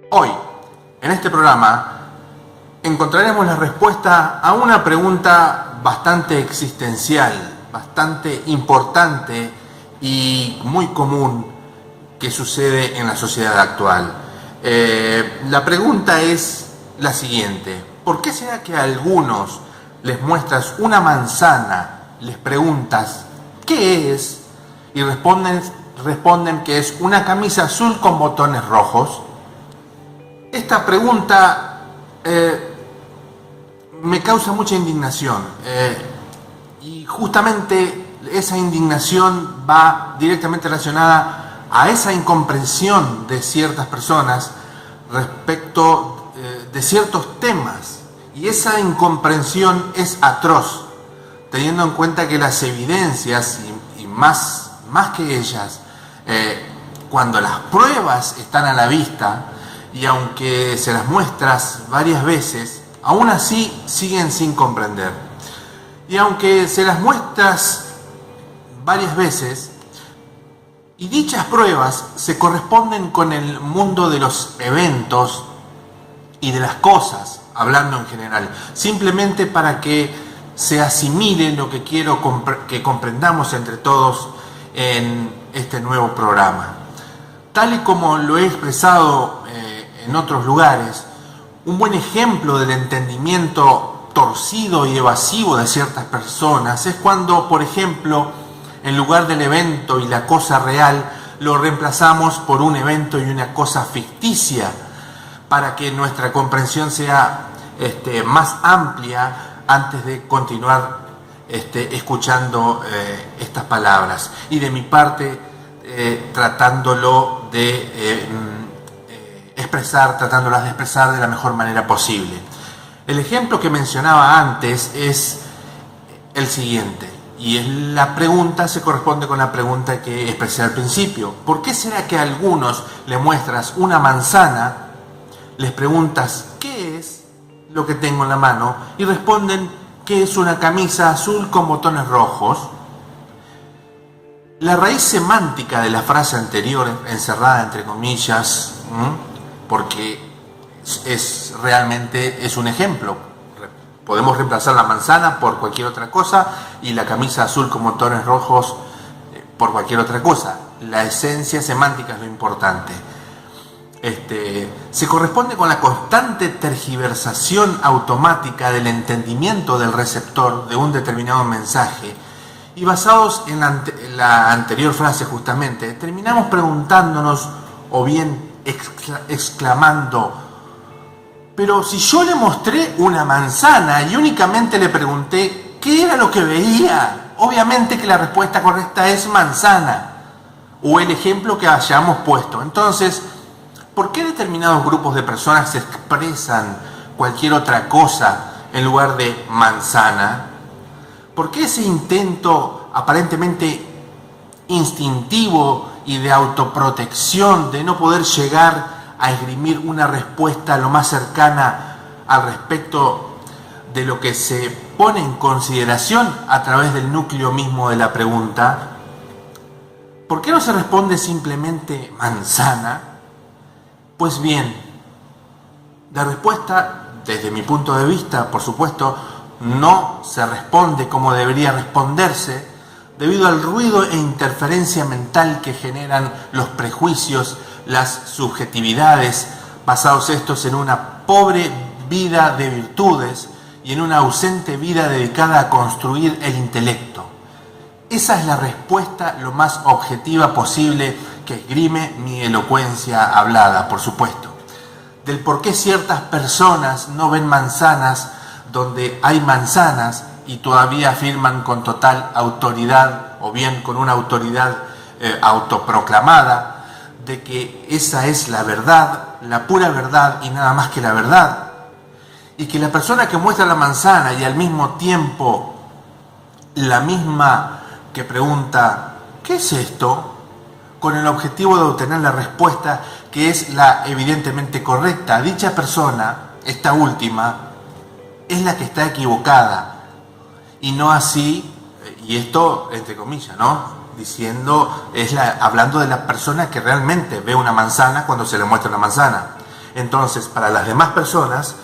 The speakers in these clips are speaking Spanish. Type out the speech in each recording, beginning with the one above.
Hoy, en este programa, encontraremos la respuesta a una pregunta bastante existencial, bastante importante y muy común que sucede en la sociedad actual. La pregunta es la siguiente: ¿por qué será que a algunos les muestras una manzana, les preguntas qué es y responden que es una camisa azul con botones rojos? Esta pregunta me causa mucha indignación y justamente esa indignación va directamente relacionada a esa incomprensión de ciertas personas respecto de ciertos temas, y esa incomprensión es atroz, teniendo en cuenta que las evidencias y más que ellas, cuando las pruebas están a la vista, y aunque se las muestras varias veces, aún así siguen sin comprender. Y aunque se las muestras varias veces, y dichas pruebas se corresponden con el mundo de los eventos y de las cosas, hablando en general, simplemente para que se asimile lo que quiero que comprendamos entre todos en este nuevo programa. Tal y como lo he expresado en otros lugares, un buen ejemplo del entendimiento torcido y evasivo de ciertas personas es cuando, por ejemplo, en lugar del evento y la cosa real, lo reemplazamos por un evento y una cosa ficticia, para que nuestra comprensión sea más amplia antes de continuar escuchando estas palabras. Y de mi parte, tratándolas de expresar de la mejor manera posible. El ejemplo que mencionaba antes es el siguiente, y la pregunta se corresponde con la pregunta que expresé al principio. ¿Por qué será que a algunos le muestras una manzana, les preguntas qué es lo que tengo en la mano y responden que es una camisa azul con botones rojos? La raíz semántica de la frase anterior, encerrada entre comillas, porque realmente es un ejemplo. Podemos reemplazar la manzana por cualquier otra cosa y la camisa azul con botones rojos por cualquier otra cosa. La esencia semántica es lo importante. Se corresponde con la constante tergiversación automática del entendimiento del receptor de un determinado mensaje, y basados en la anterior frase justamente, terminamos preguntándonos o bien exclamando: pero si yo le mostré una manzana y únicamente le pregunté qué era lo que veía, obviamente que la respuesta correcta es manzana, o el ejemplo que hayamos puesto. Entonces, ¿por qué determinados grupos de personas expresan cualquier otra cosa en lugar de manzana? ¿Por qué ese intento aparentemente instintivo y de autoprotección de no poder llegar a esgrimir una respuesta lo más cercana al respecto de lo que se pone en consideración a través del núcleo mismo de la pregunta? ¿Por qué no se responde simplemente manzana? Pues bien, la respuesta, desde mi punto de vista, por supuesto, no se responde como debería responderse, debido al ruido e interferencia mental que generan los prejuicios, las subjetividades, basados estos en una pobre vida de virtudes y en una ausente vida dedicada a construir el intelecto. Esa es la respuesta lo más objetiva posible que esgrime mi elocuencia hablada, por supuesto, del por qué ciertas personas no ven manzanas donde hay manzanas y todavía afirman con total autoridad, o bien con una autoridad autoproclamada, de que esa es la verdad, la pura verdad y nada más que la verdad, y que la persona que muestra la manzana y al mismo tiempo la misma que pregunta ¿qué es esto?, con el objetivo de obtener la respuesta que es la evidentemente correcta, dicha persona, esta última, es la que está equivocada, y no así, y esto entre comillas, ¿no?, hablando de la persona que realmente ve una manzana cuando se le muestra una manzana. Entonces, para las demás personas,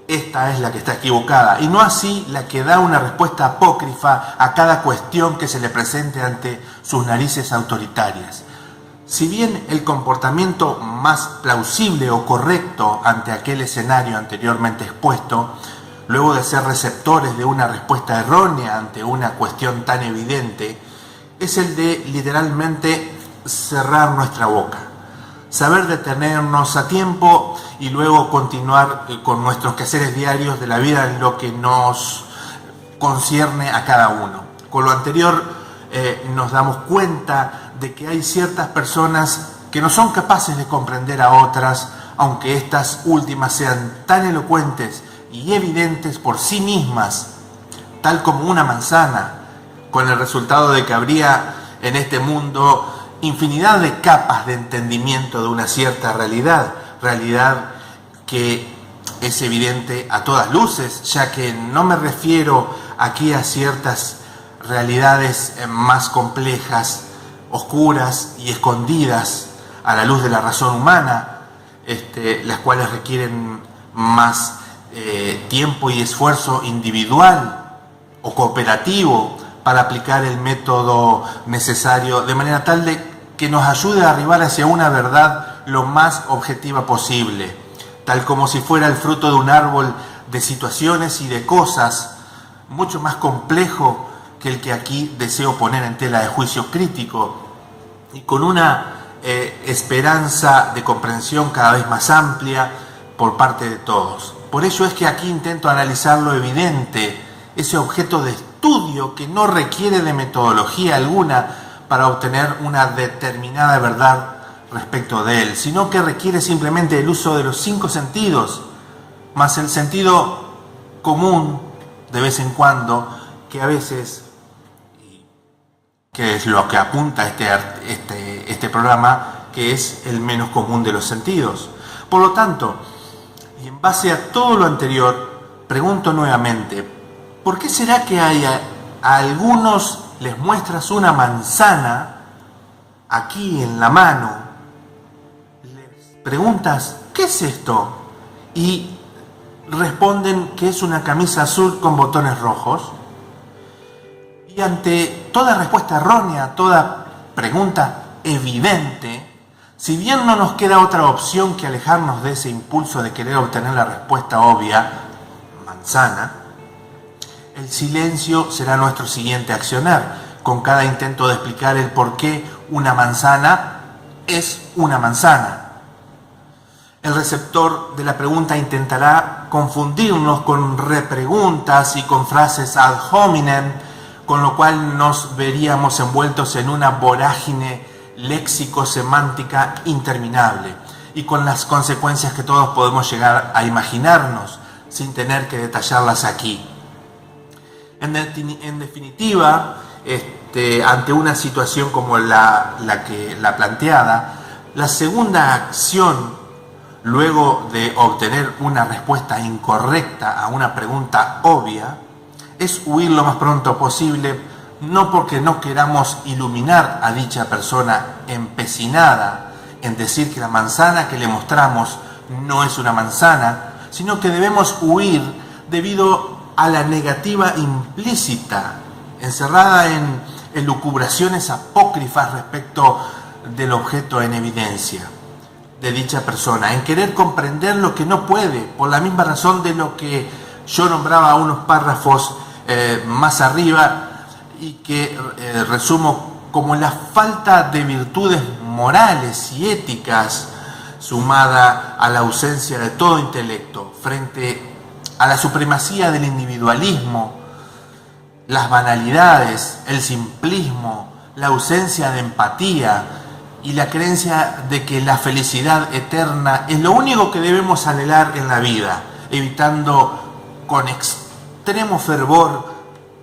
esta es la que está equivocada, y no así la que da una respuesta apócrifa a cada cuestión que se le presente ante sus narices autoritarias. Si bien el comportamiento más plausible o correcto ante aquel escenario anteriormente expuesto, luego de ser receptores de una respuesta errónea ante una cuestión tan evidente, es el de literalmente cerrar nuestra boca, saber detenernos a tiempo y luego continuar con nuestros quehaceres diarios de la vida en lo que nos concierne a cada uno. Con lo anterior nos damos cuenta de que hay ciertas personas que no son capaces de comprender a otras, aunque estas últimas sean tan elocuentes y evidentes por sí mismas, tal como una manzana, con el resultado de que habría en este mundo infinidad de capas de entendimiento de una cierta realidad que es evidente a todas luces, ya que no me refiero aquí a ciertas realidades más complejas, oscuras y escondidas a la luz de la razón humana, las cuales requieren más tiempo y esfuerzo individual o cooperativo para aplicar el método necesario, de manera tal de que nos ayude a arribar hacia una verdad lo más objetiva posible, tal como si fuera el fruto de un árbol de situaciones y de cosas mucho más complejo que el que aquí deseo poner en tela de juicio crítico, y con una esperanza de comprensión cada vez más amplia por parte de todos. Por ello es que aquí intento analizar lo evidente, ese objeto de estudio que no requiere de metodología alguna para obtener una determinada verdad respecto de él, sino que requiere simplemente el uso de los 5 sentidos, más el sentido común de vez en cuando, que a veces, que es lo que apunta este programa, que es el menos común de los sentidos. Por lo tanto, y en base a todo lo anterior, pregunto nuevamente, ¿por qué será que a algunos les muestras una manzana aquí en la mano? Les preguntas, ¿qué es esto? Y responden que es una camisa azul con botones rojos. Y ante toda respuesta errónea, toda pregunta evidente, si bien no nos queda otra opción que alejarnos de ese impulso de querer obtener la respuesta obvia, manzana, el silencio será nuestro siguiente accionar, con cada intento de explicar el por qué una manzana es una manzana. El receptor de la pregunta intentará confundirnos con repreguntas y con frases ad hominem, con lo cual nos veríamos envueltos en una vorágine léxico-semántica interminable, y con las consecuencias que todos podemos llegar a imaginarnos sin tener que detallarlas aquí. En definitiva, ante una situación como la planteada, la segunda acción, luego de obtener una respuesta incorrecta a una pregunta obvia, es huir lo más pronto posible, no porque no queramos iluminar a dicha persona empecinada en decir que la manzana que le mostramos no es una manzana, sino que debemos huir debido a la negativa implícita, encerrada en elucubraciones apócrifas respecto del objeto en evidencia de dicha persona, en querer comprender lo que no puede, por la misma razón de lo que yo nombraba unos párrafos más arriba, y que resumo como la falta de virtudes morales y éticas, sumada a la ausencia de todo intelecto frente a la supremacía del individualismo, las banalidades, el simplismo, la ausencia de empatía y la creencia de que la felicidad eterna es lo único que debemos anhelar en la vida, evitando con extremo fervor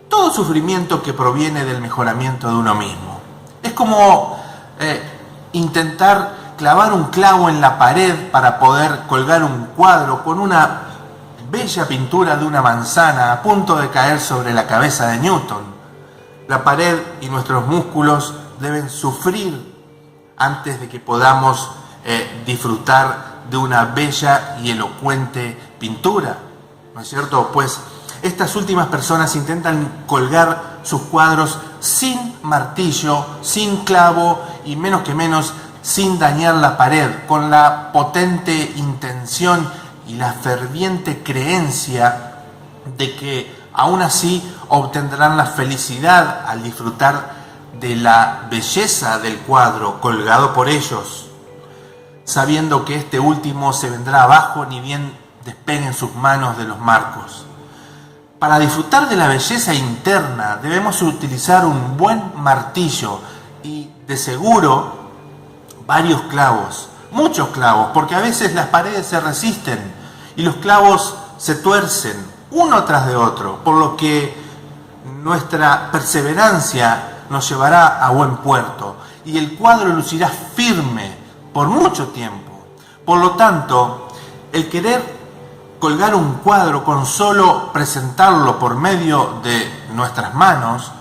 todo sufrimiento que proviene del mejoramiento de uno mismo. Es como intentar clavar un clavo en la pared para poder colgar un cuadro con una bella pintura de una manzana a punto de caer sobre la cabeza de Newton. La pared y nuestros músculos deben sufrir antes de que podamos disfrutar de una bella y elocuente pintura, ¿no es cierto? Pues estas últimas personas intentan colgar sus cuadros sin martillo, sin clavo y menos que menos sin dañar la pared, con la potente intención y la ferviente creencia de que aún así obtendrán la felicidad al disfrutar de la belleza del cuadro colgado por ellos, sabiendo que este último se vendrá abajo ni bien despeguen sus manos de los marcos. Para disfrutar de la belleza interna debemos utilizar un buen martillo y de seguro varios clavos, muchos clavos, porque a veces las paredes se resisten y los clavos se tuercen uno tras de otro, por lo que nuestra perseverancia nos llevará a buen puerto y el cuadro lucirá firme por mucho tiempo. Por lo tanto, el querer colgar un cuadro con solo presentarlo por medio de nuestras manos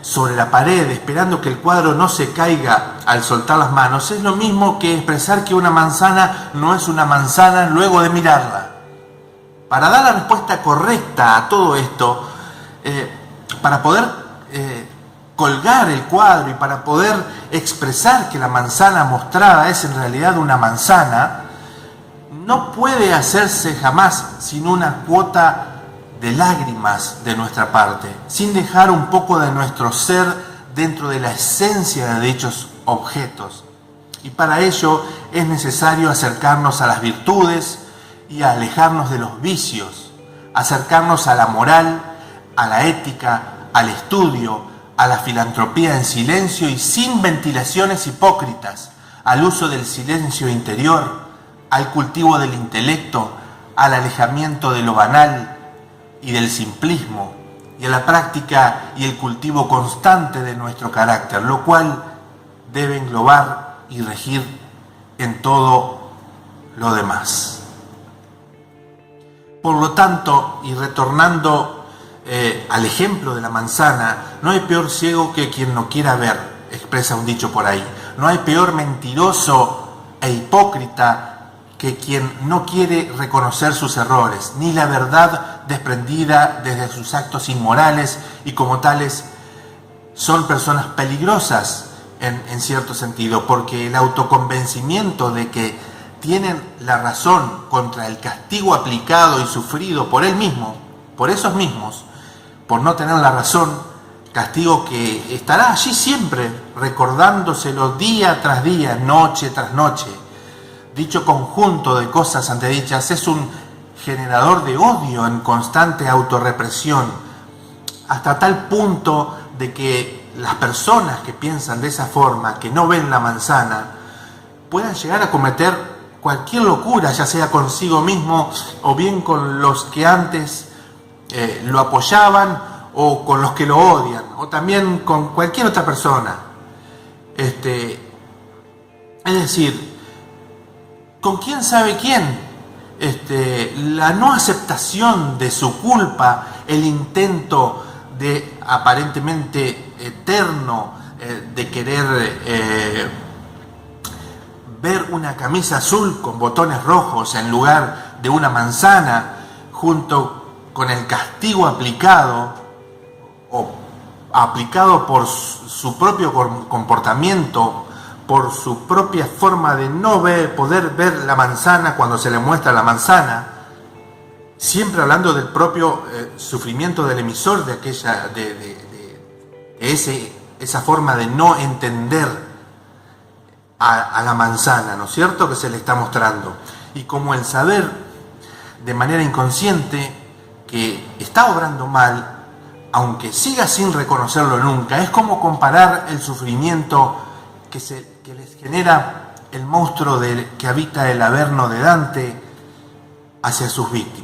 sobre la pared, esperando que el cuadro no se caiga al soltar las manos, es lo mismo que expresar que una manzana no es una manzana luego de mirarla. Para dar la respuesta correcta a todo esto, para poder colgar el cuadro y para poder expresar que la manzana mostrada es en realidad una manzana, no puede hacerse jamás sin una cuota de lágrimas de nuestra parte, sin dejar un poco de nuestro ser dentro de la esencia de dichos objetos. Y para ello es necesario acercarnos a las virtudes y a alejarnos de los vicios, acercarnos a la moral, a la ética, al estudio, a la filantropía en silencio y sin ventilaciones hipócritas, al uso del silencio interior, al cultivo del intelecto, al alejamiento de lo banal y del simplismo, y a la práctica y el cultivo constante de nuestro carácter, lo cual debe englobar y regir en todo lo demás. Por lo tanto, y retornando al ejemplo de la manzana, no hay peor ciego que quien no quiera ver, expresa un dicho por ahí. No hay peor mentiroso e hipócrita que quien no quiere reconocer sus errores, ni la verdad desprendida desde sus actos inmorales, y como tales son personas peligrosas en cierto sentido, porque el autoconvencimiento de que tienen la razón contra el castigo aplicado y sufrido por él mismo, por esos mismos, por no tener la razón, castigo que estará allí siempre, recordándoselo día tras día, noche tras noche. Dicho conjunto de cosas antedichas es un generador de odio en constante autorrepresión, hasta tal punto de que las personas que piensan de esa forma, que no ven la manzana, puedan llegar a cometer cualquier locura, ya sea consigo mismo o bien con los que antes lo apoyaban o con los que lo odian, o también con cualquier otra persona. Es decir, con quién sabe quién, la no aceptación de su culpa, el intento de aparentemente eterno de querer ver una camisa azul con botones rojos en lugar de una manzana, junto con el castigo aplicado o aplicado por su propio comportamiento, por su propia forma de no poder ver la manzana cuando se le muestra la manzana, siempre hablando del propio sufrimiento del emisor de aquella, esa forma de no entender a la manzana, ¿no es cierto?, que se le está mostrando. Y como el saber de manera inconsciente que está obrando mal, aunque siga sin reconocerlo nunca, es como comparar el sufrimiento que les genera el monstruo que habita el Averno de Dante hacia sus víctimas.